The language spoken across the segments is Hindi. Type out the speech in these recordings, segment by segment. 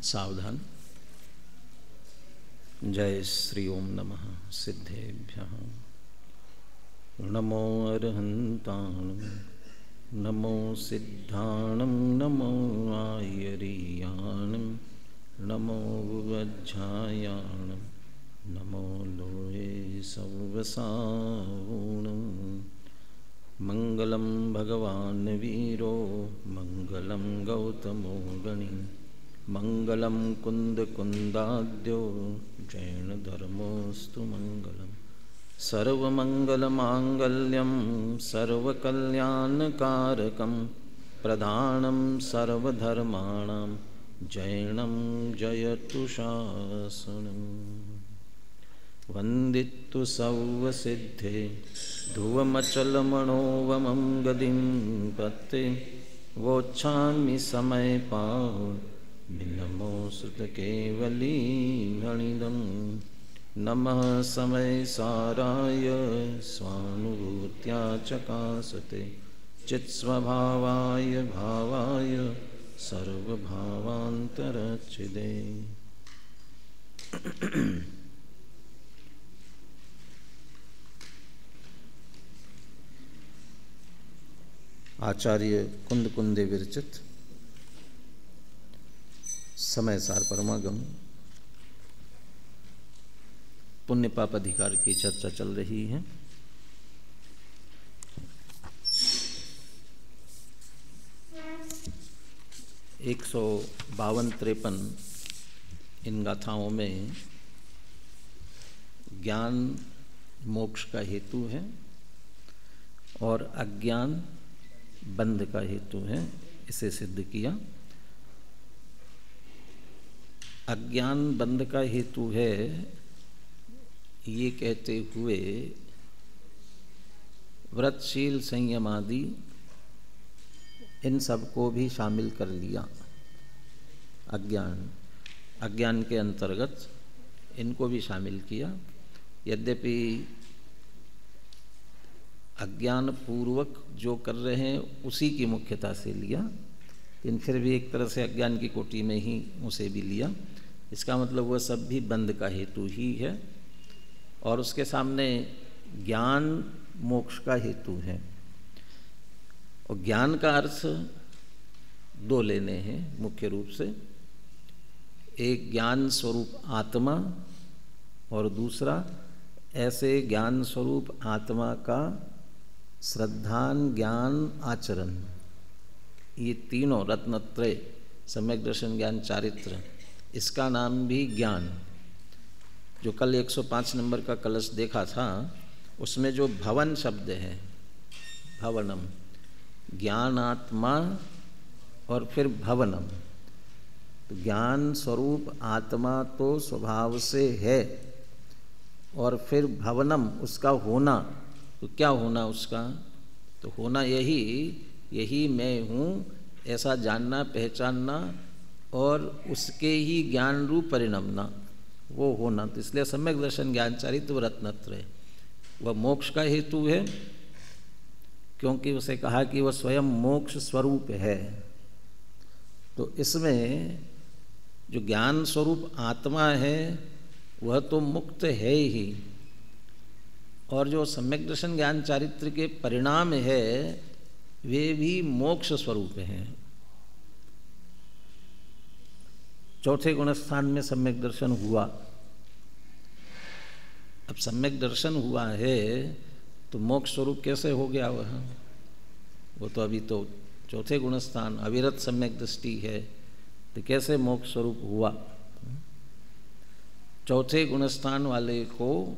सावधान। जय श्री ओम नमः सिद्धेभ्यः। नमो अरहन्ताणं नमो सिद्धाणं नमो आयरीयाणं नमो वज्झायाणं नमो लोये सवसावूणं। मंगलं भगवान् वीरो मंगलं गौतमो गणि मंगलं कुन्दकुन्दाद्यो जैनधर्मोऽस्तु मंगलम्। सर्वमंगलमांगल्यं सर्वकल्याणकारकं प्रधानं सर्वधर्माणां जैनं जयतु शासनम्। वन्दितु सौवसिद्धे ध्रुवमचलमणोवमं गतिं पत्ते वोच्छामि समयपान् नमो श्रुतकेवलीगणिदं। नमः समयसाराय स्वानुभूत्या चकासते चित्स्वभावाय भावाय सर्वभावान्तरच्छिदे। आचार्य कुंदकुंदे विरचित समय सार परमागम पुण्य पाप अधिकार की चर्चा चल रही है। एक 152-53 इन गाथाओं में ज्ञान मोक्ष का हेतु है और अज्ञान बंध का हेतु है, इसे सिद्ध किया। अज्ञान बंध का हेतु है ये कहते हुए व्रतशील संयम आदि इन सबको भी शामिल कर लिया। अज्ञान के अंतर्गत इनको भी शामिल किया। यद्यपि अज्ञान पूर्वक जो कर रहे हैं उसी की मुख्यता से लिया, लेकिन फिर भी एक तरह से अज्ञान की कोटि में ही उसे भी लिया। इसका मतलब वह सब भी बंध का हेतु ही है और उसके सामने ज्ञान मोक्ष का हेतु है। और ज्ञान का अर्थ दो लेने हैं मुख्य रूप से, एक ज्ञान स्वरूप आत्मा और दूसरा ऐसे ज्ञान स्वरूप आत्मा का श्रद्धान ज्ञान आचरण। ये तीनों रत्नत्रय सम्यक दर्शन ज्ञान चारित्र, इसका नाम भी ज्ञान। जो कल 105 नंबर का कलश देखा था उसमें जो भवन शब्द है, भवनम, ज्ञानात्मा और फिर भवनम। तो ज्ञान स्वरूप आत्मा तो स्वभाव से है और फिर भवनम उसका होना। तो क्या होना उसका? तो होना यही मैं हूँ ऐसा जानना पहचानना और उसके ही ज्ञान रूप परिणमना, वो होना। तो इसलिए सम्यक दर्शन ज्ञान चारित्र रत्नत्रय वह मोक्ष का हेतु है, क्योंकि उसे कहा कि वह स्वयं मोक्ष स्वरूप है। तो इसमें जो ज्ञान स्वरूप आत्मा है वह तो मुक्त है ही, और जो सम्यक दर्शन ज्ञान चारित्र के परिणाम है वे भी मोक्ष स्वरूप हैं। चौथे गुणस्थान में सम्यक दर्शन हुआ। अब सम्यक दर्शन हुआ है तो मोक्ष स्वरूप कैसे हो गया वह? वो तो अभी तो चौथे गुणस्थान अविरत सम्यक दृष्टि है, तो कैसे मोक्ष स्वरूप हुआ? चौथे गुणस्थान वाले को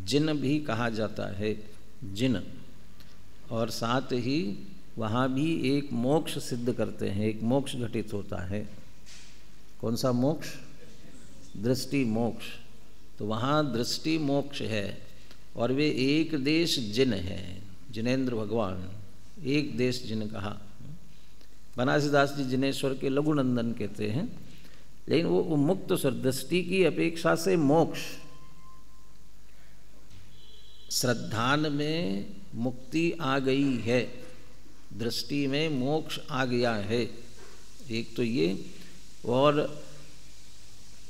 जिन भी कहा जाता है, जिन, और साथ ही वहाँ भी एक मोक्ष सिद्ध करते हैं, एक मोक्ष घटित होता है। कौन सा मोक्ष? दृष्टि मोक्ष। तो वहाँ दृष्टि मोक्ष है और वे एक देश जिन है, जिनेन्द्र भगवान, एक देश जिन कहा। बनारसीदास जी जिनेश्वर के लघुनंदन कहते हैं, लेकिन वो मुक्त स्वर दृष्टि की अपेक्षा से मोक्ष, श्रद्धान में मुक्ति आ गई है, दृष्टि में मोक्ष आ गया है। एक तो ये, और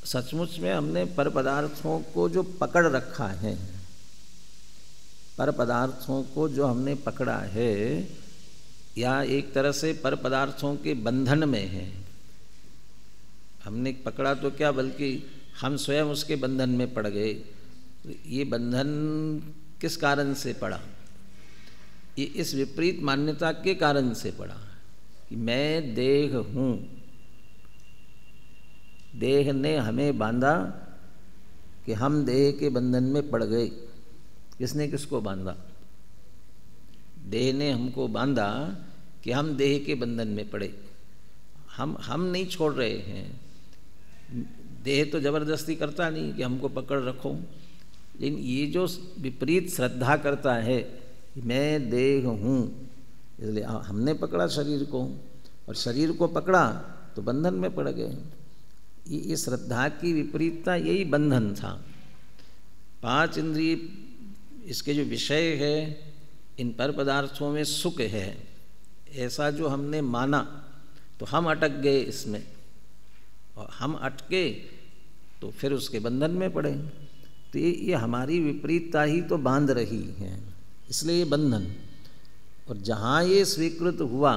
सचमुच में हमने पर पदार्थों को जो पकड़ रखा है, पर पदार्थों को जो हमने पकड़ा है, या एक तरह से पर पदार्थों के बंधन में है। हमने पकड़ा तो क्या, बल्कि हम स्वयं उसके बंधन में पड़ गए। ये बंधन किस कारण से पड़ा? ये इस विपरीत मान्यता के कारण से पड़ा कि मैं देह हूँ, देह ने हमें बांधा कि हम देह के बंधन में पड़ गए। किसने किसको बांधा? देह ने हमको बांधा कि हम देह के बंधन में पड़े। हम नहीं छोड़ रहे हैं, देह तो जबरदस्ती करता नहीं कि हमको पकड़ रखो, लेकिन ये जो विपरीत श्रद्धा करता है मैं देह हूँ, इसलिए हमने पकड़ा शरीर को, और शरीर को पकड़ा तो बंधन में पड़ गए। ये श्रद्धा की विपरीतता, यही बंधन था। 5 इंद्रिय इसके जो विषय है, इन पर पदार्थों में सुख है, ऐसा जो हमने माना तो हम अटक गए इसमें, और हम अटके तो फिर उसके बंधन में पड़े। तो ये हमारी विपरीतता ही तो बांध रही है, इसलिए ये बंधन। और जहाँ ये स्वीकृत हुआ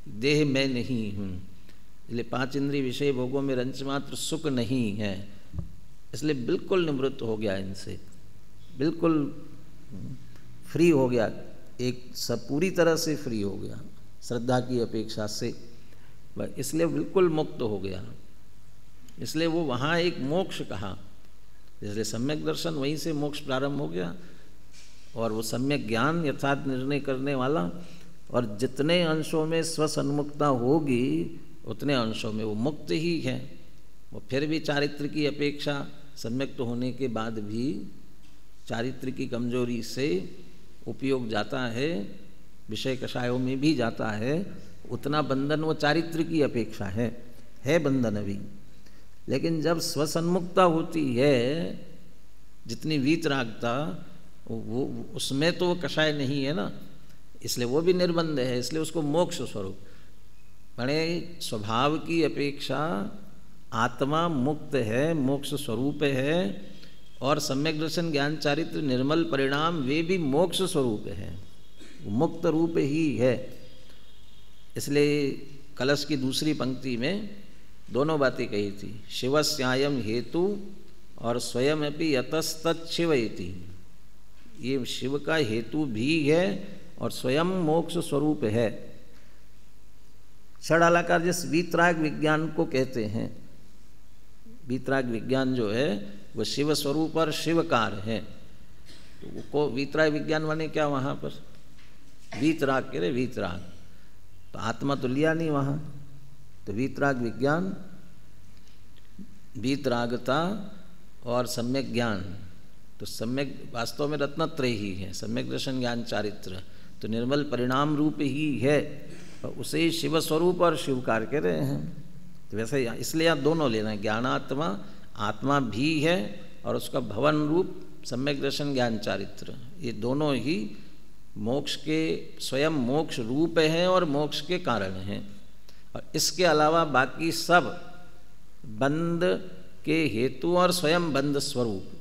देह मैं नहीं हूँ, इसलिए 5 इंद्रिय विषय भोगों में रंचमात्र सुख नहीं है, इसलिए बिल्कुल निवृत्त हो गया इनसे, बिल्कुल फ्री हो गया, एक सब पूरी तरह से फ्री हो गया श्रद्धा की अपेक्षा से, इसलिए बिल्कुल मुक्त हो गया। इसलिए वो वहाँ एक मोक्ष कहा, इसलिए सम्यक दर्शन वहीं से मोक्ष प्रारंभ हो गया। और वो सम्यक ज्ञान यथार्थ निर्णय करने वाला, और जितने अंशों में स्वसन्मुखता होगी उतने अंशों में वो मुक्त ही है। वो फिर भी चारित्र की अपेक्षा सम्यक तो होने के बाद भी चारित्र की कमजोरी से उपयोग जाता है, विषय कषायों में भी जाता है, उतना बंधन वो चारित्र की अपेक्षा है बंधन अभी। लेकिन जब स्वसन्मुखता होती है, जितनी वीतरागता, वो उसमें तो वो कषाय नहीं है ना, इसलिए वो भी निर्बंध है, इसलिए उसको मोक्ष स्वरूप। बड़े स्वभाव की अपेक्षा आत्मा मुक्त है, मोक्ष स्वरूप है, और सम्यक दर्शन ज्ञान चारित्र निर्मल परिणाम वे भी मोक्ष स्वरूप है, मुक्त रूप ही है। इसलिए कलश की दूसरी पंक्ति में दोनों बातें कही थी, शिवस्यायम हेतु और स्वयं अपि यतस्तत् शिव इति। ये शिव का हेतु भी है और स्वयं मोक्ष स्वरूप है। षडालाकार जिस वीतराग विज्ञान को कहते हैं, वीतराग विज्ञान जो है वो शिव स्वरूप और शिवकार है। तो को वीतराग विज्ञान माने क्या? वहाँ पर वीतराग कह रहे, वीतराग तो आत्मा तो लिया नहीं वहाँ, तो वीतराग विज्ञान, वीतरागता और सम्यक ज्ञान। तो सम्यक वास्तव में रत्नत्रय ही है, सम्यक दर्शन ज्ञान चारित्र तो निर्मल परिणाम रूप ही है, और उसे शिव स्वरूप और शिवकार कह रहे हैं। तो वैसे इसलिए आप दोनों लेना है, ज्ञानात्मा आत्मा भी है और उसका भवन रूप सम्यक दर्शन ज्ञान चारित्र, ये दोनों ही मोक्ष के स्वयं मोक्ष रूप हैं और मोक्ष के कारण हैं। और इसके अलावा बाकी सब बंध के हेतु और स्वयं बंध स्वरूप।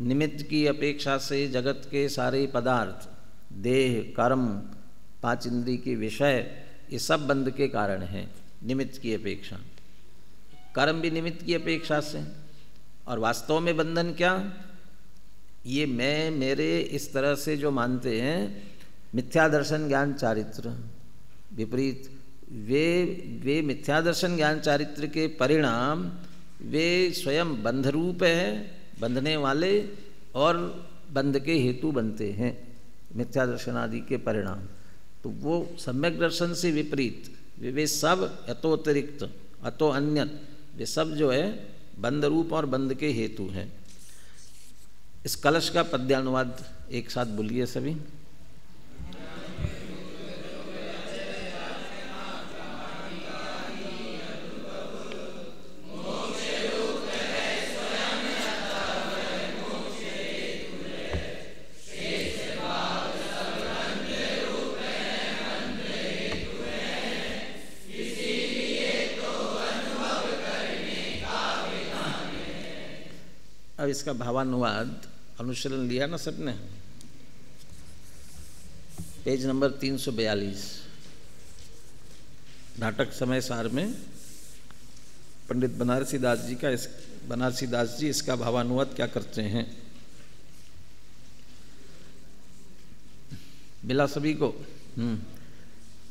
निमित्त की अपेक्षा से जगत के सारे पदार्थ, देह, कर्म, 5 इंद्रिय के विषय, ये सब बंध के कारण हैं निमित्त की अपेक्षा। कर्म भी निमित्त की अपेक्षा से, और वास्तव में बंधन क्या? ये मैं मेरे इस तरह से जो मानते हैं मिथ्या दर्शन ज्ञान चारित्र विपरीत, वे मिथ्या दर्शन ज्ञान चारित्र के परिणाम वे स्वयं बंध रूप है, बंधने वाले, और बंध के हेतु बनते हैं मिथ्या दर्शन आदि के परिणाम। तो वो सम्यक दर्शन से विपरीत वे सब यथोतिरिक्त अतो अन्यत, वे सब जो है बंध रूप और बंध के हेतु हैं। इस कलश का पद्यानुवाद एक साथ बोलिए सभी। इसका भावानुवाद अनुशीलन लिया ना सबने, पेज नंबर 342 नाटक समय सार में पंडित बनारसी दास जी इसका भावानुवाद क्या करते हैं। मिला सभी को?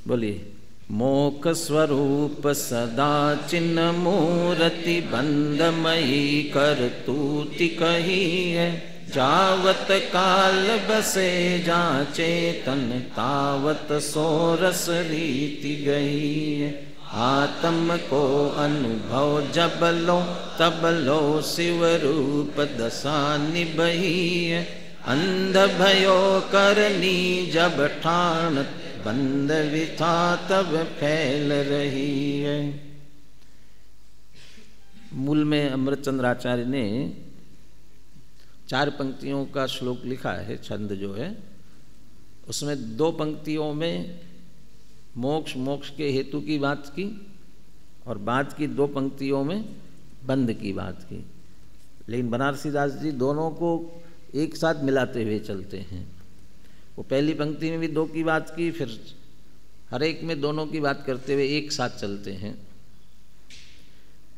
बोलिए। मोक स्वरूप सदा चिन्ह मूर्ति बंधमयी कर तूति कही है, जावत काल बसे जा चेतन तावत सोरस रीति गई है। आत्म को अनुभव जब लो तब लो शिव रूप दशा निभई है। अंध भयो करनी जब ठान बंद विथा तब फैल रही है। मूल में अमृतचंद्र आचार्य ने 4 पंक्तियों का श्लोक लिखा है, छंद जो है उसमें 2 पंक्तियों में मोक्ष के हेतु की बात की और बाद की 2 पंक्तियों में बंध की बात की। लेकिन बनारसी दास जी दोनों को एक साथ मिलाते हुए चलते हैं। वो पहली पंक्ति में भी 2 की बात की, फिर हर एक में दोनों की बात करते हुए एक साथ चलते हैं।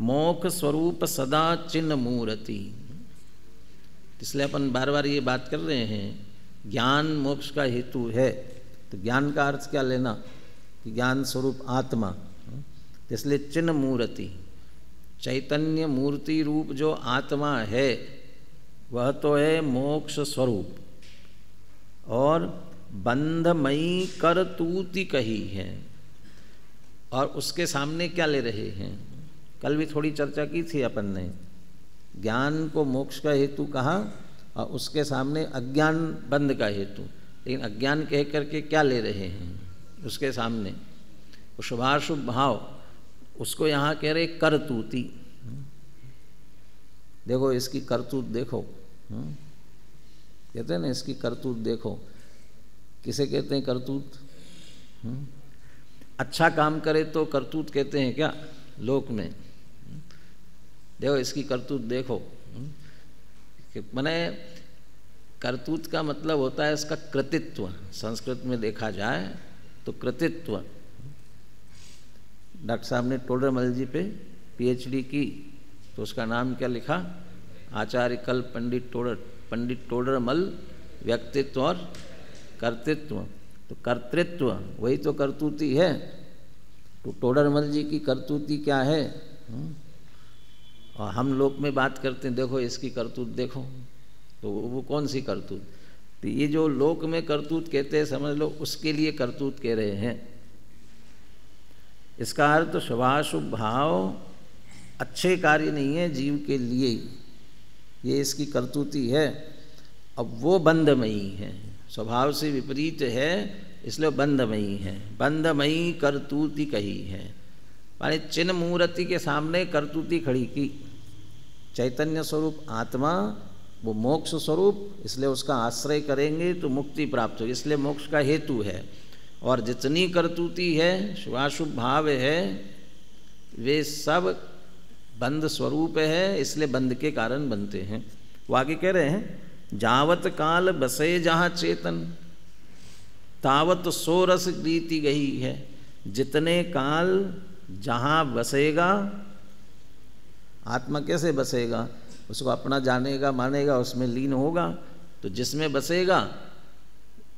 मोक्ष स्वरूप सदा चिन्ह मूर्ति, इसलिए अपन बार बार ये बात कर रहे हैं, ज्ञान मोक्ष का हेतु है। तो ज्ञान का अर्थ क्या लेना कि ज्ञान स्वरूप आत्मा, इसलिए चिन्ह मूर्ति, चैतन्य मूर्ति रूप जो आत्मा है वह तो है मोक्ष स्वरूप, और बंधमयी कर तूति कही है। और उसके सामने क्या ले रहे हैं, कल भी थोड़ी चर्चा की थी अपन ने, ज्ञान को मोक्ष का हेतु कहा और उसके सामने अज्ञान बंध का हेतु। लेकिन अज्ञान कह करके क्या ले रहे हैं उसके सामने, वो शुभाशुभ भाव, उसको यहाँ कह रहे करतूति। देखो इसकी करतूत देखो, कहते हैं ना इसकी करतूत देखो। किसे कहते हैं करतूत? अच्छा काम करे तो करतूत कहते हैं क्या लोक में? देखो इसकी करतूत देखो। माने करतूत का मतलब होता है इसका कृतित्व। संस्कृत में देखा जाए तो कृतित्व। डॉक्टर साहब ने टोडरमल जी पे PhD की तो उसका नाम क्या लिखा? आचार्य कल पंडित टोडरमल व्यक्तित्व और कर्तृत्व। तो कर्तृत्व वही तो करतूती है। तो टोडरमल जी की करतूती क्या है? और हम लोग में बात करते हैं देखो इसकी करतूत देखो, तो वो कौन सी करतूत? तो ये जो लोक में करतूत कहते हैं समझ लो उसके लिए करतूत कह रहे हैं। इसका अर्थ शुभाशुभ भाव अच्छे कार्य नहीं है जीव के लिए, ये इसकी करतूती है। अब वो बंधमयी है, स्वभाव से विपरीत है, इसलिए बंधमयी है। बंधमयी करतूती कही है, माने चिन्ह मूर्ति के सामने करतूती खड़ी की। चैतन्य स्वरूप आत्मा वो मोक्ष स्वरूप, इसलिए उसका आश्रय करेंगे तो मुक्ति प्राप्त होगी, इसलिए मोक्ष का हेतु है। और जितनी करतूती है, शुभाशुभ भाव है, वे सब बंध स्वरूप है, इसलिए बंध के कारण बनते हैं। वो आगे कह रहे हैं जावत काल बसे जहाँ चेतन तावत सोरस रीति गई है। जितने काल जहाँ बसेगा, आत्मा कैसे बसेगा? उसको अपना जानेगा मानेगा, उसमें लीन होगा। तो जिसमें बसेगा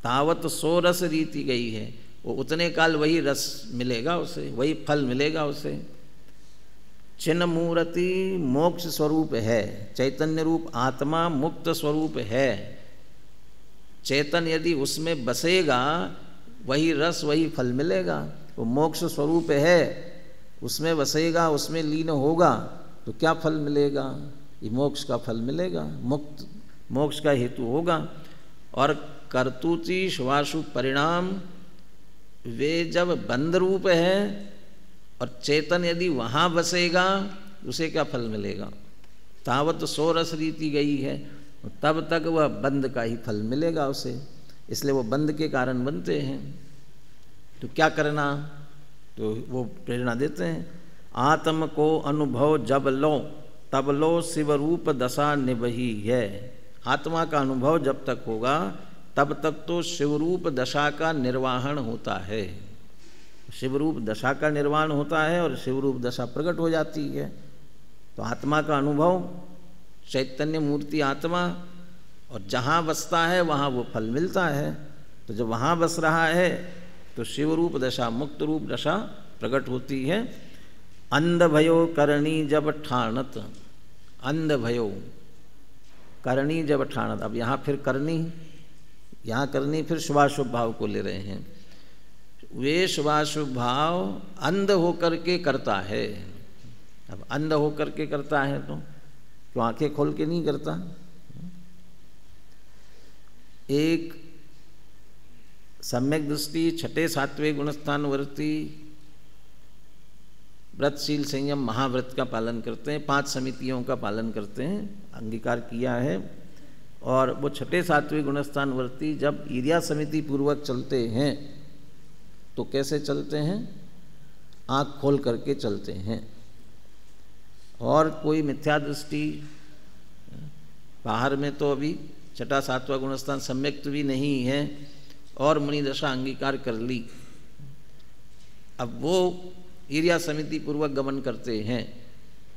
तावत सोरस रीति गई है, वो उतने काल वही रस मिलेगा उसे, वही फल मिलेगा उसे। चिन्ह मूर्ति मोक्ष स्वरूप है, चैतन्य रूप आत्मा मुक्त स्वरूप है। चेतन यदि उसमें बसेगा वही रस वही फल मिलेगा। वो मोक्ष स्वरूप है, उसमें बसेगा, उसमें लीन होगा तो क्या फल मिलेगा? ये मोक्ष का फल मिलेगा, मुक्त मोक्ष का हेतु होगा। और कर्तूति शुभाशुभ परिणाम वे जब बंध रूप है और चेतन यदि वहाँ बसेगा उसे क्या फल मिलेगा? तावत सोरस रीति गई है, तब तक वह बंध का ही फल मिलेगा उसे, इसलिए वो बंध के कारण बनते हैं। तो क्या करना? तो वो प्रेरणा देते हैं आत्म को अनुभव जब लो तबलो शिवरूप दशा निभही है। आत्मा का अनुभव जब तक होगा तब तक तो शिवरूप दशा का निर्वाहन होता है, शिवरूप दशा का निर्वाण होता है और शिवरूप दशा प्रकट हो जाती है। तो आत्मा का अनुभव, चैतन्य मूर्ति आत्मा, और जहाँ बसता है वहाँ वो फल मिलता है। तो जब वहाँ बस रहा है तो शिवरूप दशा, मुक्त रूप दशा प्रकट होती है। अंध भयो करणी जब ठाणत, अंध भयो करणी जब ठाणत। अब यहाँ फिर करनी, यहाँ करनी फिर शुभाशुभ भाव को ले रहे हैं। वे शुभाशुभ भाव अंध होकर के करता है। अब अंध होकर के करता है तो क्यों आंखें खोल के नहीं करता? एक सम्यक दृष्टि, छठे सातवें गुणस्थान वर्ती, व्रतशील संयम महाव्रत का पालन करते हैं, 5 समितियों का पालन करते हैं, अंगीकार किया है। और वो छठे सातवें गुणस्थान वर्ती जब ईर्या समिति पूर्वक चलते हैं तो कैसे चलते हैं? आँख खोल करके चलते हैं। और कोई मिथ्या दृष्टि, बाहर में तो अभी छठा सातवां गुणस्थान सम्यक्त भी नहीं है और मुनि दशा अंगीकार कर ली, अब वो ईर्या समिति पूर्वक गमन करते हैं।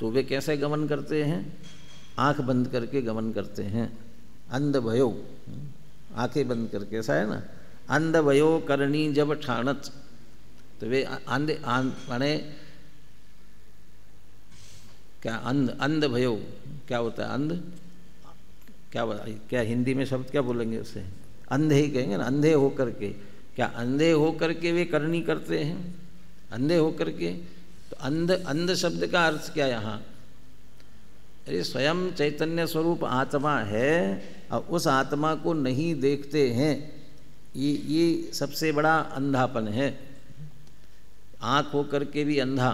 तो वे कैसे गमन करते हैं? आँख बंद करके गमन करते हैं। अंध भयो, आंखें बंद करके, ऐसा है ना, अंध भयो करणी जब ठाणत। तो वे अंध माने क्या? अंध भयो क्या होता है? अंध क्या हिंदी में शब्द क्या बोलेंगे उसे? अंधे ही कहेंगे ना, अंधे होकर के। क्या अंधे होकर के वे करनी करते हैं? अंधे होकर के। तो अंध शब्द का अर्थ क्या यहाँ? अरे स्वयं चैतन्य स्वरूप आत्मा है और उस आत्मा को नहीं देखते हैं, ये सबसे बड़ा अंधापन है। आँख होकर के भी अंधा,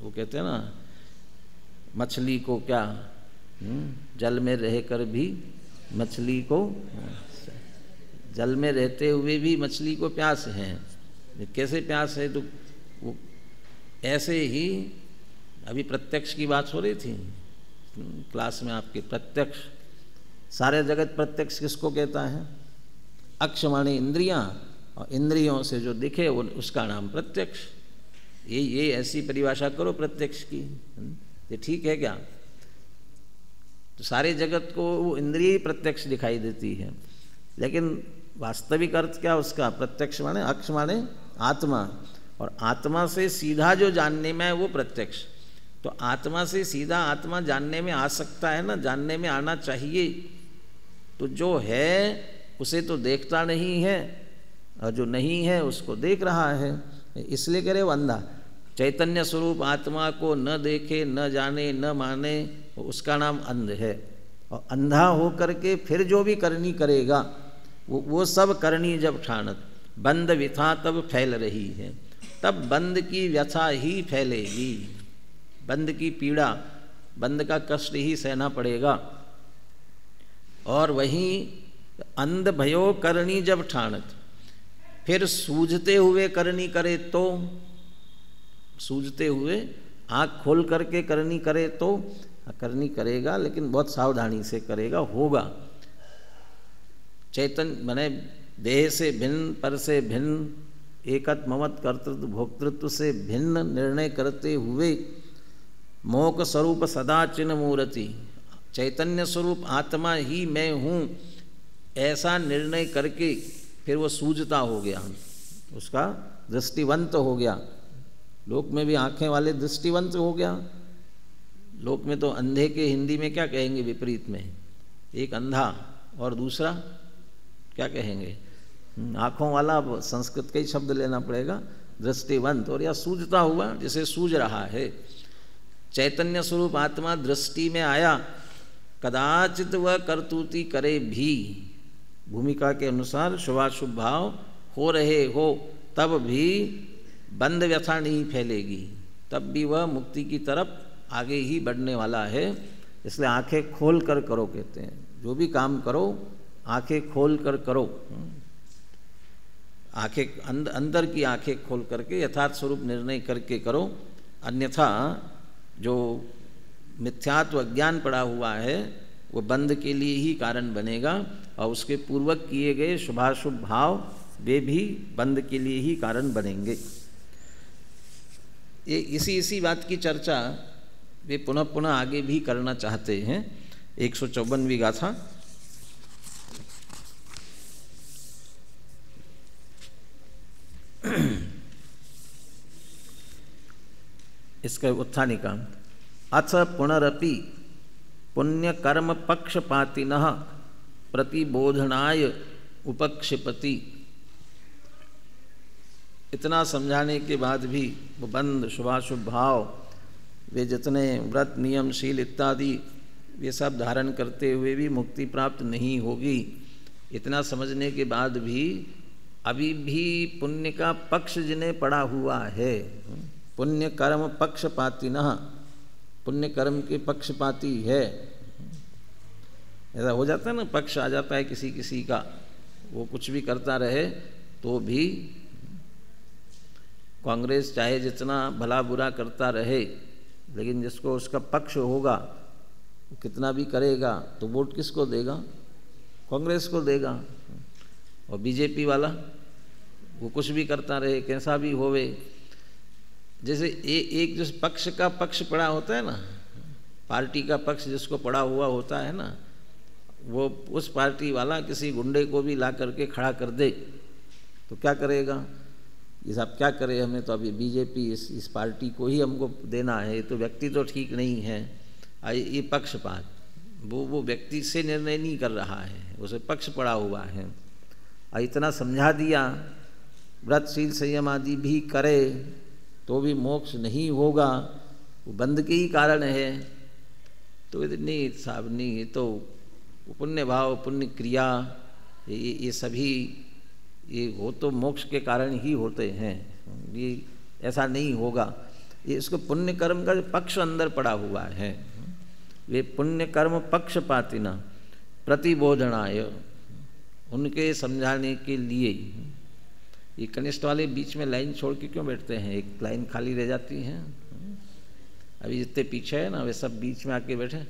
वो कहते हैं ना, मछली को क्या, जल में रहकर भी मछली को, जल में रहते हुए भी मछली को प्यास है। कैसे प्यास है? तो वो ऐसे ही, अभी प्रत्यक्ष की बात हो रही थी क्लास में आपके, प्रत्यक्ष, सारे जगत प्रत्यक्ष किसको कहता है? अक्ष माने इंद्रियां, और इंद्रियों से जो दिखे वो उसका नाम प्रत्यक्ष। ये ऐसी परिभाषा करो प्रत्यक्ष की, ये ठीक है क्या? तो सारे जगत को वो इंद्रिय ही प्रत्यक्ष दिखाई देती है, लेकिन वास्तविक अर्थ क्या उसका? प्रत्यक्ष माने अक्ष माने आत्मा, और आत्मा से सीधा जो जानने में है वो प्रत्यक्ष। तो आत्मा से सीधा आत्मा जानने में आ सकता है ना, जानने में आना चाहिए। तो जो है उसे तो देखता नहीं है, और जो नहीं है उसको देख रहा है, इसलिए कह रहे वो अंधा। चैतन्य स्वरूप आत्मा को न देखे, न जाने, न माने, उसका नाम अंध है। और अंधा हो करके फिर जो भी करनी करेगा वो सब करनी जब ठाणत। बंद व्यथा तब फैल रही है, तब बंद की व्यथा ही फैलेगी, बंद की पीड़ा, बंद का कष्ट ही सहना पड़ेगा। और वहीं अंध भयो करनी जब ठाणत, फिर सूझते हुए करनी करे तो, सूझते हुए आँख खोल करके करनी करे तो, करनी करेगा लेकिन बहुत सावधानी से करेगा, होगा। चैतन्य माने देह से भिन्न, पर से भिन्न, एकत ममत कर्तृत्व भोक्तृत्व से भिन्न निर्णय करते हुए मोक स्वरूप सदा चिन्ह मूर्ति, चैतन्य स्वरूप आत्मा ही मैं हूँ, ऐसा निर्णय करके फिर वो सूझता हो गया, उसका दृष्टिवंत हो गया। लोक में भी आँखें वाले दृष्टिवंत हो गया। लोक में तो अंधे के हिंदी में क्या कहेंगे विपरीत में? एक अंधा और दूसरा क्या कहेंगे? आँखों वाला, संस्कृत का ही शब्द लेना पड़ेगा, दृष्टिवंत। और या सूझता हुआ, जिसे सूझ रहा है। चैतन्य स्वरूप आत्मा दृष्टि में आया, कदाचित वह करतूती करे भी, भूमिका के अनुसार शुभाशुभ भाव हो रहे हो, तब भी बंद व्यथा नहीं फैलेगी, तब भी वह मुक्ति की तरफ आगे ही बढ़ने वाला है। इसलिए आंखें खोल कर करो कहते हैं, जो भी काम करो आंखें खोल कर करो। आंखें अंदर की आंखें खोल करके यथार्थ स्वरूप निर्णय करके करो। अन्यथा जो मिथ्यात्व अज्ञान पड़ा हुआ है वो बंध के लिए ही कारण बनेगा, और उसके पूर्वक किए गए शुभाशुभ भाव वे भी बंध के लिए ही कारण बनेंगे। ये इसी बात की चर्चा वे पुनः पुनः आगे भी करना चाहते हैं। 154वीं गाथा। इसका उत्थानिका। अथ पुनरपि पुण्यकर्म पक्षपातिनः प्रतिबोधनाय उपक्षिपति। इतना समझाने के बाद भी वो बंध शुभाशुभ भाव वे जितने व्रत नियम शील इत्यादि वे सब धारण करते हुए भी मुक्ति प्राप्त नहीं होगी, इतना समझने के बाद भी अभी भी पुण्य का पक्ष जिन्हें पड़ा हुआ है, पुण्य कर्म पक्षपातिनः, पुण्य कर्म के पक्षपाती है। ऐसा हो जाता है ना, पक्ष आ जाता है किसी किसी का, वो कुछ भी करता रहे तो भी कांग्रेस चाहे जितना भला बुरा करता रहे, लेकिन जिसको उसका पक्ष होगा वो कितना भी करेगा तो वोट किसको देगा? कांग्रेस को देगा। और बीजेपी वाला वो कुछ भी करता रहे कैसा भी होवे, जैसे एक जिस पक्ष का पक्ष पड़ा होता है ना, पार्टी का पक्ष जिसको पड़ा हुआ होता है ना, वो उस पार्टी वाला किसी गुंडे को भी ला करके खड़ा कर दे तो क्या करेगा? ये साहब क्या करे, हमें तो अभी बीजेपी इस पार्टी को ही हमको देना है, तो व्यक्ति तो ठीक नहीं है। ये पक्षपात, वो व्यक्ति से निर्णय नहीं कर रहा है, उसे पक्ष पड़ा हुआ है। इतना समझा दिया, व्रतशील संयम आदि भी करे तो भी मोक्ष नहीं होगा, वो बंध के ही कारण है। तो नहीं साहब नहीं, ये तो पुण्य भाव पुण्य क्रिया ये सभी ये हो तो मोक्ष के कारण ही होते हैं, ये ऐसा नहीं होगा। ये इसको पुण्य कर्म का जो पक्ष अंदर पड़ा हुआ है, वे पुण्य कर्म पक्षपातिना प्रतिबोधनाय, उनके समझाने के लिए। ये कनिष्ठ वाले बीच में लाइन छोड़ के क्यों बैठते हैं? एक लाइन खाली रह जाती है। अभी जितने पीछे है ना वे सब बीच में आके बैठे,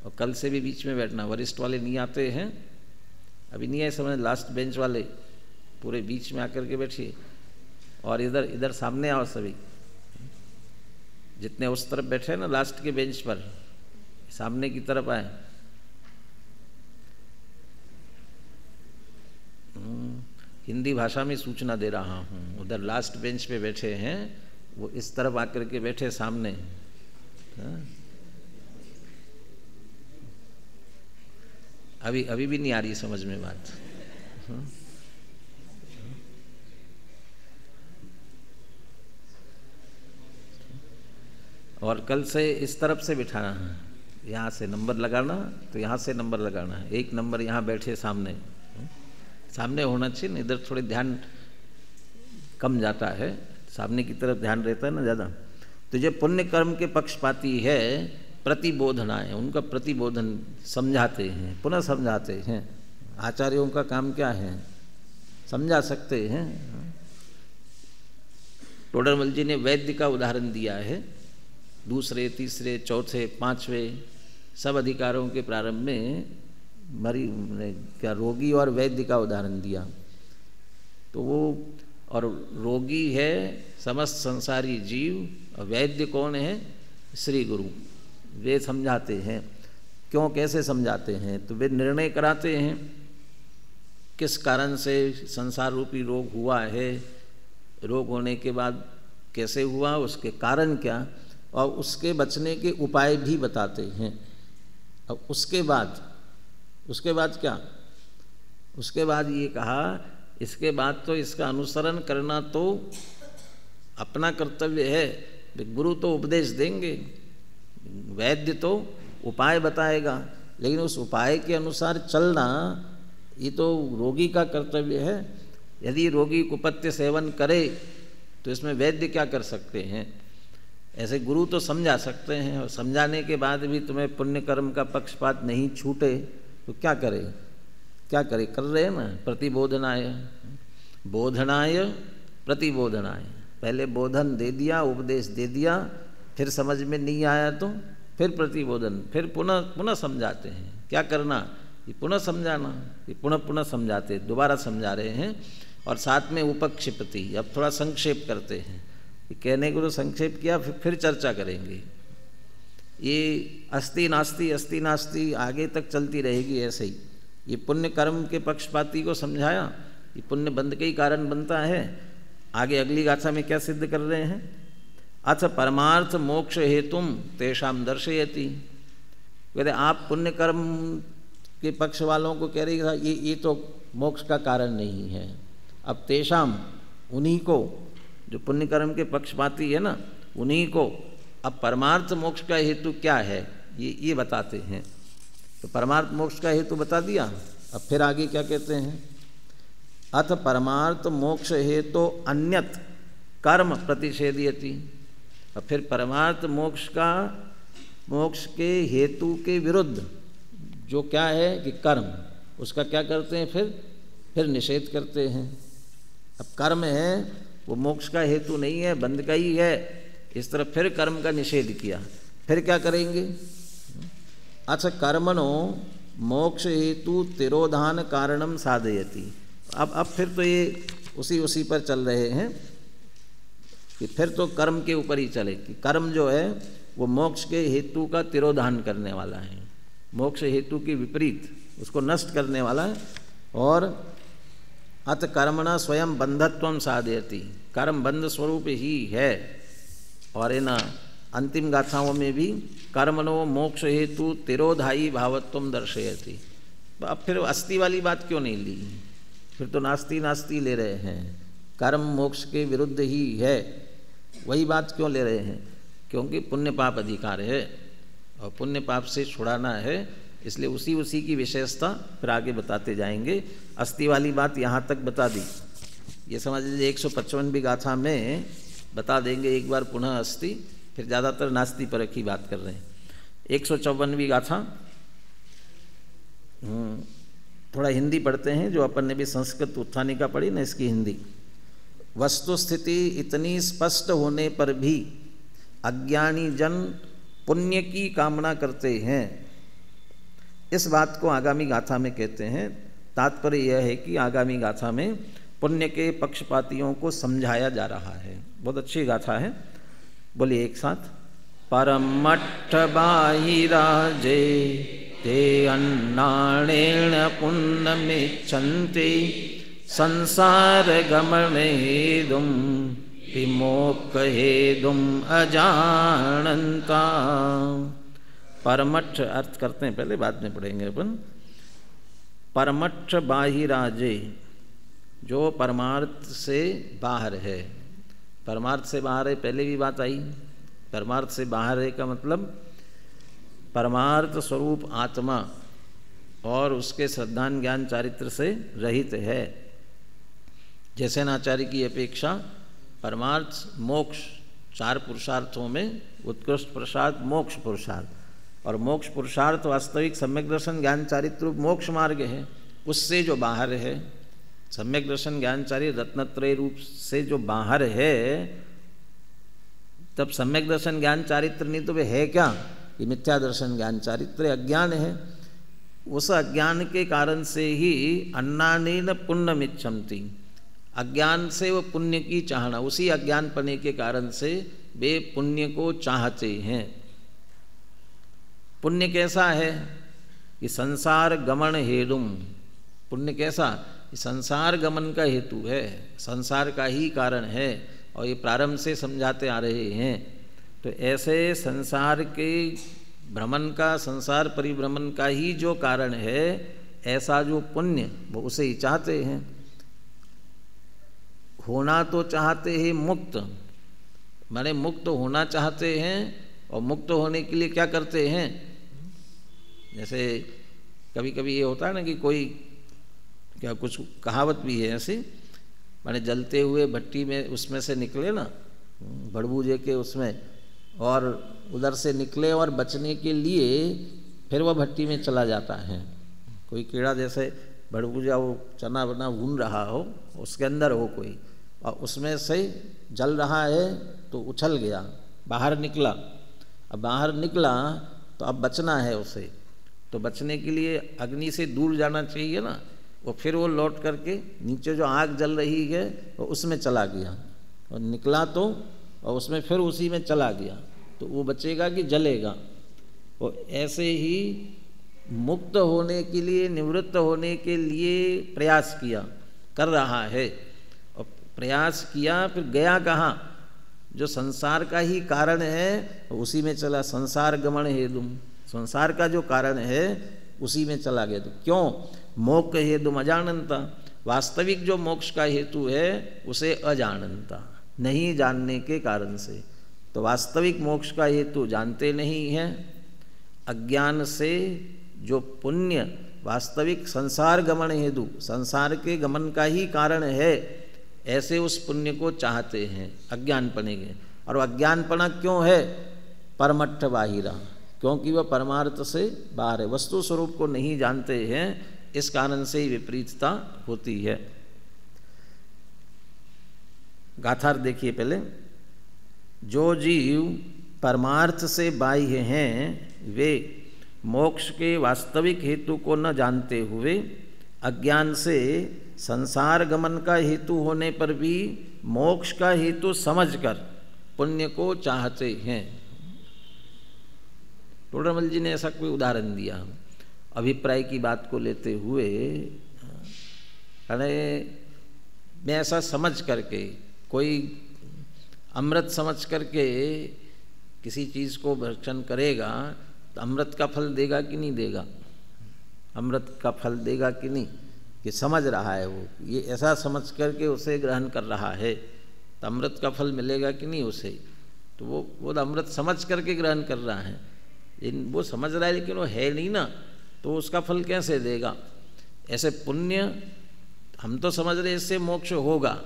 और कल से भी बीच में बैठना। वरिष्ठ वाले नहीं आते हैं, अभी नहीं आए समझ, लास्ट बेंच वाले पूरे बीच में आकर के बैठिए, और इधर इधर सामने आओ सभी, जितने उस तरफ बैठे हैं ना लास्ट के बेंच पर, सामने की तरफ आए। हिंदी भाषा में सूचना दे रहा हूँ, उधर लास्ट बेंच पे बैठे हैं वो इस तरफ आकर के बैठे सामने। अभी भी नहीं आ रही समझ में बात। और कल से इस तरफ से बिठाना है, यहाँ से नंबर लगाना, तो यहाँ से नंबर लगाना है, एक नंबर यहाँ बैठे सामने, सामने होना चाहिए ना, इधर थोड़े ध्यान कम जाता है, सामने की तरफ ध्यान रहता है ना ज़्यादा। तो जो पुण्य कर्म के पक्षपाती है, प्रतिबोधना है, उनका प्रतिबोधन समझाते हैं, पुनः समझाते हैं। आचार्यों का काम क्या है? समझा सकते हैं। टोडरमल जी ने वैद्य का उदाहरण दिया है, दूसरे तीसरे चौथे पांचवें सब अधिकारों के प्रारंभ में क्या रोगी और वैद्य का उदाहरण दिया। तो वो और रोगी है समस्त संसारी जीव, और वैद्य कौन है? श्री गुरु। वे समझाते हैं। क्यों, कैसे समझाते हैं? तो वे निर्णय कराते हैं किस कारण से संसार रूपी रोग हुआ है, रोग होने के बाद कैसे हुआ, उसके कारण क्या, और उसके बचने के उपाय भी बताते हैं। अब उसके बाद क्या? उसके बाद ये कहा, इसके बाद तो इसका अनुसरण करना तो अपना कर्तव्य है। गुरु तो उपदेश देंगे, वैद्य तो उपाय बताएगा, लेकिन उस उपाय के अनुसार चलना ये तो रोगी का कर्तव्य है। यदि रोगी कुपथ्य सेवन करे तो इसमें वैद्य क्या कर सकते हैं? ऐसे गुरु तो समझा सकते हैं, और समझाने के बाद भी तुम्हें पुण्य कर्म का पक्षपात नहीं छूटे तो क्या करे? कर रहे हैं ना, प्रतिबोधनाय, बोधनाय प्रतिबोधनाय। पहले बोधन दे दिया, उपदेश दे दिया, फिर समझ में नहीं आया तो फिर प्रतिबोधन, फिर पुनः पुनः समझाते हैं। क्या करना? ये पुनः समझाना, ये पुनः पुनः समझाते, दोबारा समझा रहे हैं। और साथ में उपक्षिपति, अब थोड़ा संक्षेप करते हैं। ये कहने को तो संक्षेप किया, फिर चर्चा करेंगे। ये अस्ति नास्ति आगे तक चलती रहेगी ऐसे ही। ये पुण्य कर्म के पक्षपाती को समझाया, ये पुण्य बंध के ही कारण बनता है। आगे अगली गाथा में क्या सिद्ध कर रहे हैं? अथ परमार्थ मोक्ष हेतुम तेषाम दर्शयति। कहते आप पुण्य कर्म के पक्ष वालों को कह रहे ये तो मोक्ष का कारण नहीं है। अब तेषाम, उन्हीं को, जो पुण्य कर्म के पक्षपाती है ना, उन्हीं को अब परमार्थ मोक्ष का हेतु क्या है ये बताते हैं। तो परमार्थ मोक्ष का हेतु बता दिया। अब फिर आगे क्या कहते हैं? अथ परमार्थ मोक्ष हेतु अन्यत कर्म प्रतिषेधयति। अब फिर परमार्थ मोक्ष के हेतु के विरुद्ध जो क्या है कि कर्म, उसका क्या करते हैं? फिर निषेध करते हैं। अब कर्म है वो मोक्ष का हेतु नहीं है, बंध का ही है। इस तरह फिर कर्म का निषेध किया। फिर क्या करेंगे? अच्छा, कर्मणो मोक्ष हेतु तिरोधान कारणम साधयति। अब फिर तो ये उसी पर चल रहे हैं कि फिर तो कर्म के ऊपर ही चले कि कर्म जो है वो मोक्ष के हेतु का तिरोधान करने वाला है, मोक्ष हेतु के विपरीत उसको नष्ट करने वाला है। और अत कर्मणा स्वयं बंधत्वम साधयति, कर्म बंध स्वरूप ही है। और इन अंतिम गाथाओं में भी कर्मणो मोक्ष हेतु तिरोधायी भावत्वम दर्शयति। अब फिर अस्थि वाली बात क्यों नहीं ली? फिर तो नास्ति ले रहे हैं। कर्म मोक्ष के विरुद्ध ही है, वही बात क्यों ले रहे हैं? क्योंकि पुण्य पाप अधिकार है और पुण्य पाप से छुड़ाना है, इसलिए उसी की विशेषता फिर आगे बताते जाएंगे। अस्थि वाली बात यहाँ तक बता दी। ये समझ लीजिए 155वीं गाथा में बता देंगे एक बार पुनः अस्थि, फिर ज़्यादातर नास्ति पर की बात कर रहे हैं। 154वीं गाथा थोड़ा हिंदी पढ़ते हैं, जो अपन ने भी संस्कृत उत्थानिका पढ़ी ना, इसकी हिंदी। वस्तु स्थिति इतनी स्पष्ट होने पर भी अज्ञानी जन पुण्य की कामना करते हैं। इस बात को आगामी गाथा में कहते हैं। तात्पर्य यह है कि आगामी गाथा में पुण्य के पक्षपातियों को समझाया जा रहा है। बहुत अच्छी गाथा है, बोलिए एक साथ। परमट्ठ बाहिराजे ते अन्नाणेन पुण्यमिच्छन्ति संसार गमनेदुम विमोक्ष हेदुम अजानन्ता। परमट्ठ अर्थ करते हैं पहले, बाद में पढ़ेंगे अपन। परमट्ठ बाहिराजे, जो परमार्थ से बाहर है। परमार्थ से बाहर है, पहले भी बात आई। परमार्थ से बाहर है का मतलब परमार्थ स्वरूप आत्मा और उसके श्रद्धान ज्ञान चारित्र से रहित है। जैसे नाचार्य की अपेक्षा परमार्थ मोक्ष, चार पुरुषार्थों में उत्कृष्ट पुरुषार्थ मोक्ष पुरुषार्थ, और मोक्ष पुरुषार्थ वास्तविक सम्यक दर्शन ज्ञान चारित्र रूप मोक्ष मार्ग है। उससे जो बाहर है, सम्यक दर्शन ज्ञान चारित्र रत्नत्रय रूप से जो बाहर है, तब सम्यक दर्शन ज्ञान चारित्र नहीं तो वे है क्या? ये मिथ्या दर्शन ज्ञान चारित्र अज्ञान है। उस अज्ञान के कारण से ही अन्नानेन पुण्यमिच्छन्ति, अज्ञान से वो पुण्य की चाहना, उसी अज्ञान पने के कारण से वे पुण्य को चाहते हैं। पुण्य कैसा है कि संसार गमन हेतुम, पुण्य कैसा? संसार गमन का हेतु है, संसार का ही कारण है, और ये प्रारंभ से समझाते आ रहे हैं। तो ऐसे संसार के भ्रमण का, संसार परिभ्रमण का ही जो कारण है, ऐसा जो पुण्य वो उसे ही चाहते हैं। होना तो चाहते हैं मुक्त, माने मुक्त होना चाहते हैं, और मुक्त होने के लिए क्या करते हैं? जैसे कभी कभी ये होता है ना कि कोई, क्या कुछ कहावत भी है ऐसी, माने जलते हुए भट्टी में उसमें से निकले ना, भड़बूजे के उसमें, और उधर से निकले और बचने के लिए फिर वह भट्टी में चला जाता है। कोई कीड़ा जैसे भड़बूजा वो चना बना भून रहा हो, उसके अंदर हो कोई, और उसमें से जल रहा है तो उछल गया, बाहर निकला। अब बाहर निकला तो अब बचना है उसे, तो बचने के लिए अग्नि से दूर जाना चाहिए ना। वो फिर वो लौट करके नीचे जो आग जल रही है वो उसमें चला गया, और निकला तो और उसमें फिर उसी में चला गया, तो वो बचेगा कि जलेगा। वो ऐसे ही मुक्त होने के लिए, निवृत्त होने के लिए प्रयास किया, कर रहा है, और प्रयास किया फिर गया कहाँ? जो संसार का ही कारण है उसी में चला। संसार गमन हेतुम, संसार का जो कारण है उसी में चला गया। तो क्यों? मोक्ष हेतुम अजानंता, वास्तविक जो मोक्ष का हेतु है उसे अजानंता, नहीं जानने के कारण से। तो वास्तविक मोक्ष का हेतु जानते नहीं हैं। अज्ञान से जो पुण्य वास्तविक संसार गमन हेतु, संसार के गमन का ही कारण है, ऐसे उस पुण्य को चाहते हैं अज्ञानपने के। और अज्ञानपना क्यों है? परमट्ठ बाहिरा, क्योंकि वह परमार्थ से बाहर है, वस्तु स्वरूप को नहीं जानते हैं, इस कारण से ही विपरीतता होती है। गाथार देखिए पहले। जो जीव परमार्थ से बाह्य हैं वे मोक्ष के वास्तविक हेतु को न जानते हुए अज्ञान से संसार गमन का हेतु होने पर भी मोक्ष का हेतु समझकर पुण्य को चाहते हैं। टोडरमल जी ने ऐसा कोई उदाहरण दिया अभिप्राय की बात को लेते हुए। अरे मैं ऐसा समझ करके, कोई अमृत समझ करके किसी चीज़ को भक्षण करेगा तो अमृत का फल देगा कि नहीं देगा? अमृत का फल देगा कि नहीं? कि समझ रहा है वो, ये ऐसा समझ करके उसे ग्रहण कर रहा है तो अमृत का फल मिलेगा कि नहीं उसे? तो वो अमृत समझ करके ग्रहण कर रहा है, वो समझ रहा है लेकिन वो है नहीं ना, तो उसका फल कैसे देगा? ऐसे पुण्य हम तो समझ रहे इससे मोक्ष होगा,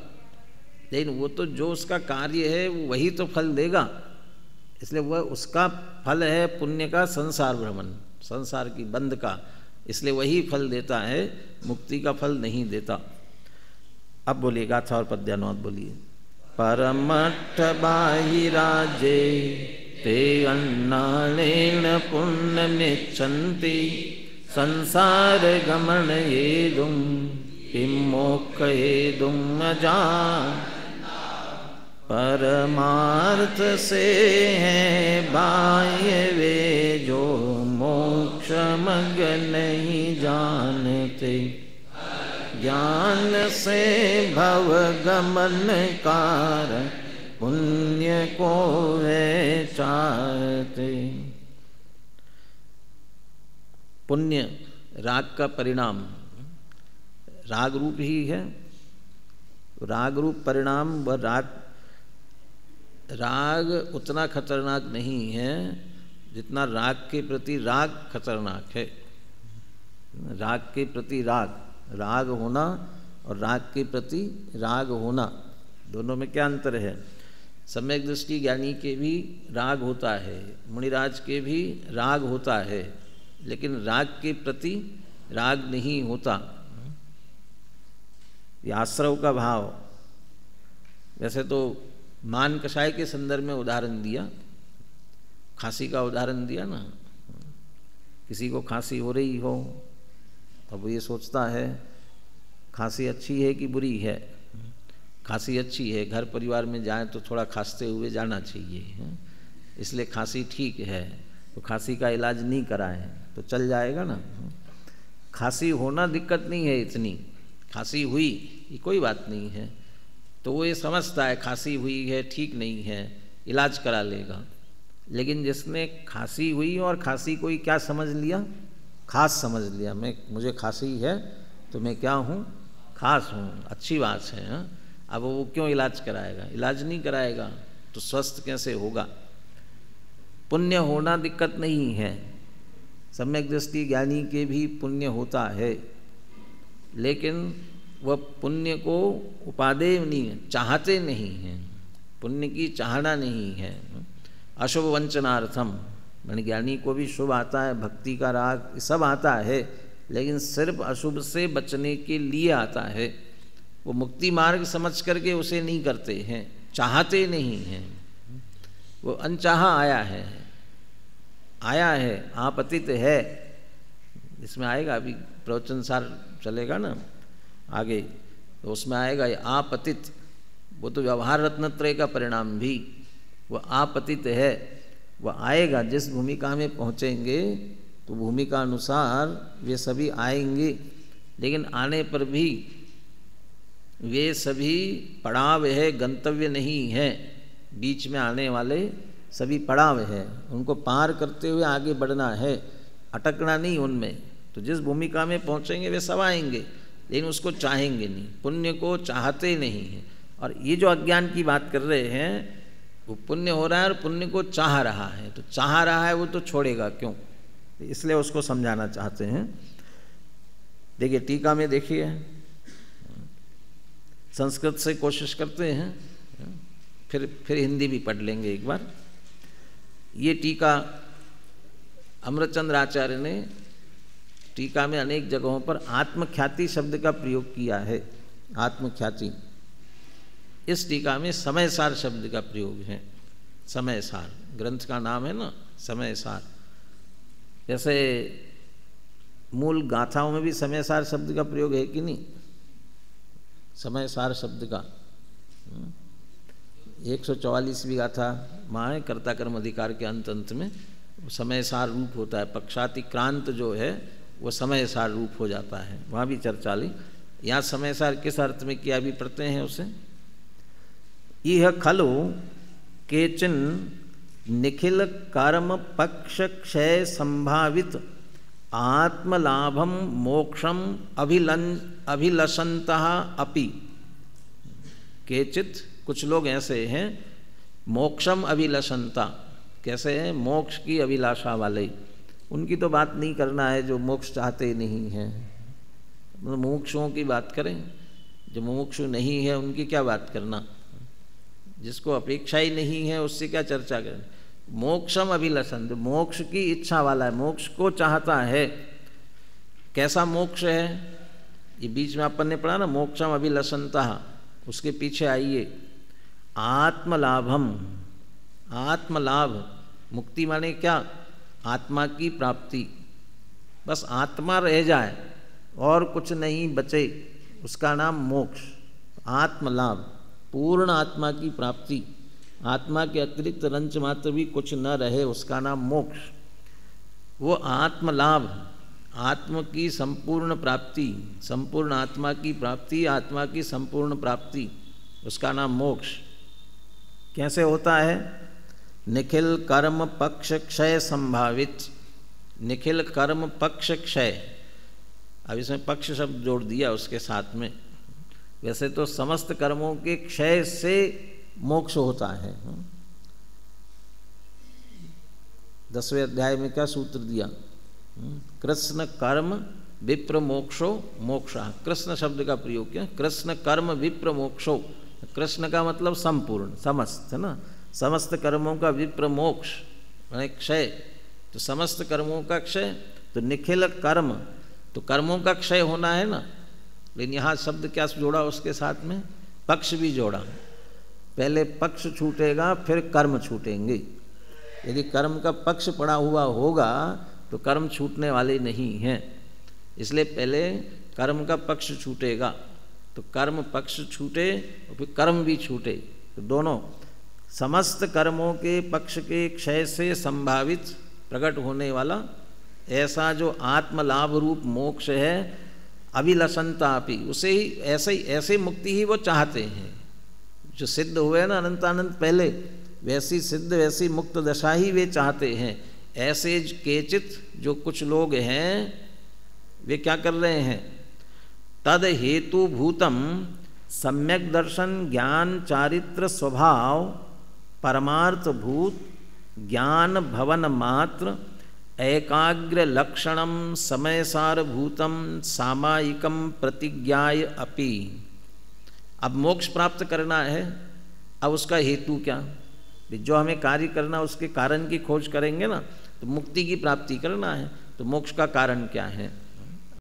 लेकिन वो तो जो उसका कार्य है वो वही तो फल देगा। इसलिए वह उसका फल है पुण्य का संसार भ्रमण, संसार की बंध का, इसलिए वही फल देता है, मुक्ति का फल नहीं देता। अब बोलिए गाथा और पद्यानुवाद बोलिए। परमट्ठ बाहिराजे ते अन्नानेन पुण्यमिच्छन्ति संसार गमन हेतुं किं मोक्ष हेतुं न जान। परमार्थ से है बाह्य वे जो मोक्ष मग नहीं जानते, ज्ञान से भव गमन कारण पुण्य को वे चाहते। पुण्य राग का परिणाम, राग रूप ही है, राग रूप परिणाम। वह राग उतना खतरनाक नहीं है जितना राग के प्रति राग खतरनाक है। राग के प्रति राग, राग होना और राग के प्रति राग होना, दोनों में क्या अंतर है? सम्यक दृष्टि ज्ञानी के भी राग होता है, मुनिराज के भी राग होता है, लेकिन राग के प्रति राग नहीं होता। ये आश्रव का भाव। वैसे तो मान कषाय के संदर्भ में उदाहरण दिया, खांसी का उदाहरण दिया ना। किसी को खांसी हो रही हो, अब वो ये सोचता है खांसी अच्छी है कि बुरी है। खांसी अच्छी है, घर परिवार में जाएं तो थोड़ा खांसते हुए जाना चाहिए, इसलिए खांसी ठीक है, तो खांसी का इलाज नहीं कराएं तो चल जाएगा ना। खांसी होना दिक्कत नहीं है इतनी, खांसी हुई ये कोई बात नहीं है, तो वो ये समझता है खांसी हुई है, ठीक नहीं है, इलाज करा लेगा। लेकिन जिसने खांसी हुई और खांसी को ही क्या समझ लिया? खास समझ लिया। मुझे खांसी है तो मैं क्या हूँ? खास हूँ, अच्छी बात है। हाँ? अब वो क्यों इलाज कराएगा? इलाज नहीं कराएगा तो स्वस्थ कैसे होगा? पुण्य होना दिक्कत नहीं है, सम्यक दृष्टि ज्ञानी के भी पुण्य होता है, लेकिन वह पुण्य को उपादेय नहीं, चाहते नहीं हैं, पुण्य की चाहना नहीं है। अशुभ वंचनार्थम, मन ज्ञानी को भी शुभ आता है, भक्ति का राग सब आता है, लेकिन सिर्फ अशुभ से बचने के लिए आता है। वो मुक्ति मार्ग समझ करके उसे नहीं करते हैं, चाहते नहीं हैं। वो अनचाहा आया है, आपतित है। इसमें आएगा, अभी प्रवचन सार चलेगा ना आगे, तो उसमें आएगा ये आपतित। वो तो व्यवहार रत्नत्रय का परिणाम भी वो आपतित है। वह आएगा, जिस भूमिका में पहुँचेंगे तो भूमिका अनुसार वे सभी आएंगे, लेकिन आने पर भी वे सभी पड़ाव है, गंतव्य नहीं है। बीच में आने वाले सभी पड़ाव है, उनको पार करते हुए आगे बढ़ना है, अटकना नहीं उनमें। तो जिस भूमिका में पहुँचेंगे वे सब आएंगे, लेकिन उसको चाहेंगे नहीं, पुण्य को चाहते नहीं हैं। और ये जो अज्ञान की बात कर रहे हैं, वो पुण्य हो रहा है और पुण्य को चाह रहा है, तो चाह रहा है वो तो छोड़ेगा क्यों, इसलिए उसको समझाना चाहते हैं। देखिए टीका में देखिए, संस्कृत से कोशिश करते हैं, फिर हिंदी भी पढ़ लेंगे एक बार। ये टीका अमृतचंद्र आचार्य ने टीका में अनेक जगहों पर आत्मख्याति शब्द का प्रयोग किया है। आत्मख्याति, इस टीका में समयसार शब्द का प्रयोग है। समयसार ग्रंथ का नाम है ना, समयसार। जैसे मूल गाथाओं में भी समयसार शब्द का प्रयोग है कि नहीं, समयसार शब्द का 144वीं गाथा माँ है, कर्ता कर्म अधिकार के अंत में समयसार रूप होता है। पक्षातिक्रांत जो है वो समयसार रूप हो जाता है, वहाँ भी चर्चा ली। यहाँ समयसार किस अर्थ में किया भी पढ़ते हैं उसे। यह खलु केचिन निखिल कर्म पक्ष क्षय संभावित आत्मलाभम मोक्षम अभिलषन्तः अपि। केचित कुछ लोग ऐसे हैं, मोक्षम अभिलषन्ता, कैसे हैं, मोक्ष की अभिलाषा वाले। उनकी तो बात नहीं करना है जो मोक्ष चाहते नहीं हैं, मुमुक्षुओं की बात करें। जो मुमुक्षु नहीं है उनकी क्या बात करना, जिसको अपेक्षा ही नहीं है उससे क्या चर्चा करें। मोक्षम अभिलषंत, मोक्ष की इच्छा वाला है, मोक्ष को चाहता है। कैसा मोक्ष है, ये बीच में अपन ने पढ़ा ना, मोक्षम अभिलषंतः, उसके पीछे आइए, आत्मलाभम। आत्मलाभ, मुक्ति माने क्या, आत्मा की प्राप्ति, बस आत्मा रह जाए और कुछ नहीं बचे, उसका नाम मोक्ष। आत्मलाभ, पूर्ण आत्मा की प्राप्ति, आत्मा के अतिरिक्त रंच मात्र भी कुछ न रहे, उसका नाम मोक्ष। वो आत्मलाभ, आत्म की संपूर्ण प्राप्ति, संपूर्ण आत्मा की प्राप्ति, आत्मा की संपूर्ण प्राप्ति, उसका नाम मोक्ष। कैसे होता है, निखिल कर्म पक्ष क्षय संभावित। निखिल कर्म पक्ष क्षय, अब इसमें पक्ष शब्द जोड़ दिया उसके साथ में। वैसे तो समस्त कर्मों के क्षय से मोक्ष होता है। 10वें अध्याय में क्या सूत्र दिया, कृष्ण कर्म विप्र मोक्षो मोक्षा। कृष्ण शब्द का प्रयोग किया, कृष्ण कर्म विप्र मोक्षो। कृष्ण का मतलब संपूर्ण, समस्त है ना, समस्त कर्मों का विप्र मोक्ष माने क्षय। तो समस्त कर्मों का क्षय, तो निखिल कर्म, तो कर्मों का क्षय होना है ना। लेकिन यहाँ शब्द क्या जोड़ा उसके साथ में, पक्ष भी जोड़ा। पहले पक्ष छूटेगा फिर कर्म छूटेंगे। यदि कर्म का पक्ष पड़ा हुआ होगा तो कर्म छूटने वाले नहीं हैं, इसलिए पहले कर्म का पक्ष छूटेगा, तो कर्म पक्ष छूटे और फिर कर्म भी छूटे। तो दोनों समस्त कर्मों के पक्ष के क्षय से संभावित प्रकट होने वाला ऐसा जो आत्मलाभ रूप मोक्ष है, अभिलषंतापि, उसे ही ऐसे मुक्ति ही वो चाहते हैं। जो सिद्ध हुए ना अनंतानंत पहले, वैसी सिद्ध वैसी मुक्त दशा ही वे चाहते हैं। ऐसे केचित जो कुछ लोग हैं, वे क्या कर रहे हैं, तद हेतु भूतम सम्यक दर्शन ज्ञान चारित्र स्वभाव परमार्थ भूत ज्ञान भवन मात्र एकाग्र लक्षणम समयसार भूतम सामायिकम प्रतिज्ञाय अपि। अब मोक्ष प्राप्त करना है, अब उसका हेतु क्या, जो हमें कार्य करना उसके कारण की खोज करेंगे ना, तो मुक्ति की प्राप्ति करना है, तो मोक्ष का कारण क्या है।